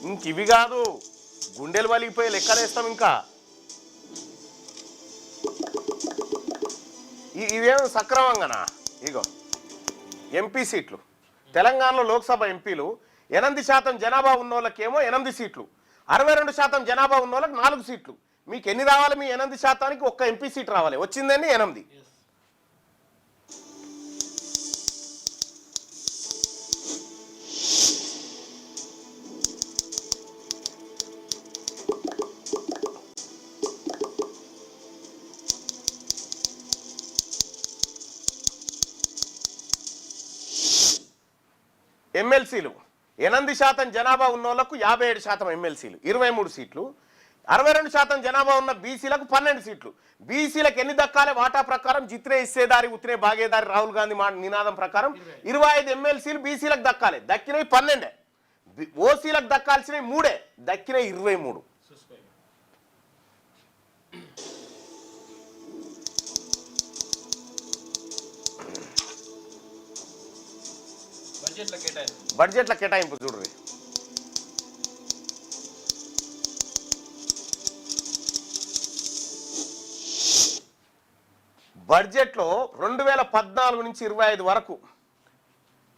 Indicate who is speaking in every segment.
Speaker 1: ఇంక ఇవి కాదు, గుండెలు వలిగిపోయి లెక్కలేస్తాం. ఇంకా ఇవేం సక్రమంగానా? ఇగో ఎంపీ సీట్లు తెలంగాణలో లోక్సభ ఎంపీలు 8% జనాభా ఉన్నోళ్ళకేమో 8 సీట్లు, 62% జనాభా ఉన్నోళ్ళకి 4 సీట్లు. మీకు ఎన్ని రావాలి? మీ 8%కి ఒక్క ఎంపీ సీట్ రావాలి. వచ్చిందని 8. ఎమ్మెల్సీలు 8% జనాభా ఉన్నోళ్లకు 57% ఎమ్మెల్సీలు 23 సీట్లు, 62% జనాభా ఉన్న బీసీలకు 12 సీట్లు. బీసీలకు ఎన్ని దక్కాలి? వాటా ప్రకారం జిత్రే ఇచ్చేదారి ఉత్రే భాగేదారి రాహుల్ గాంధీ నినాదం ప్రకారం 25 ఎమ్మెల్సీలు బీసీలకు దక్కాలి. దక్కినవి 12. ఓసీలకు దక్కాల్సినవి 3, దక్కినవి 23. బడ్జెట్ల కేటాయింపు చూడండి. బడ్జెట్లో 2014 నుంచి 25 వరకు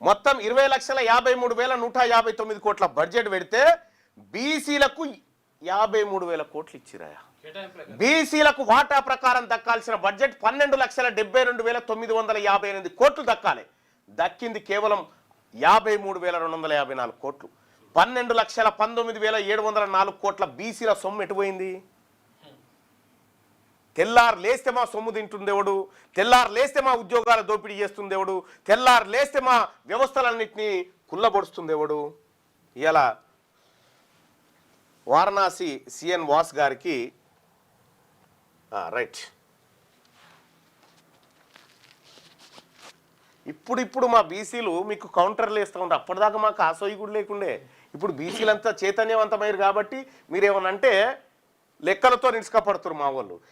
Speaker 1: మొత్తం 20,53,159 కోట్ల బడ్జెట్ పెడితే బీసీలకు 53,000 కోట్లు ఇచ్చిరాయా. బీసీలకు వాటా ప్రకారం దక్కాల్సిన బడ్జెట్ 12,72,958 కోట్లు దక్కాలి. దక్కింది కేవలం 53,254 కోట్లు. 12,19,704 కోట్ల బీసీల సొమ్ము ఎటుపోయింది? తెల్లారు లేస్తే మా సొమ్ము తింటుందేవుడు, తెల్లారు లేస్తే మా ఉద్యోగాల దోపిడీ చేస్తుందేవుడు, తెల్లారు లేస్తే మా వ్యవస్థలన్నింటినీ కుల్లబొడుస్తుందేవుడు. ఇలా వారణాసి సిఎన్ వాస్ గారికి రైట్. ఇప్పుడు మా బీసీలు మీకు కౌంటర్లు వేస్తూ ఉంటారు. అప్పటిదాకా మాకు ఆసోయి కూడా లేకుండే. ఇప్పుడు బీసీలంతా చైతన్యవంతమయ్యారు కాబట్టి మీరేమనంటే లెక్కలతో నిలుసుకపడుతున్నారు మా వాళ్ళు.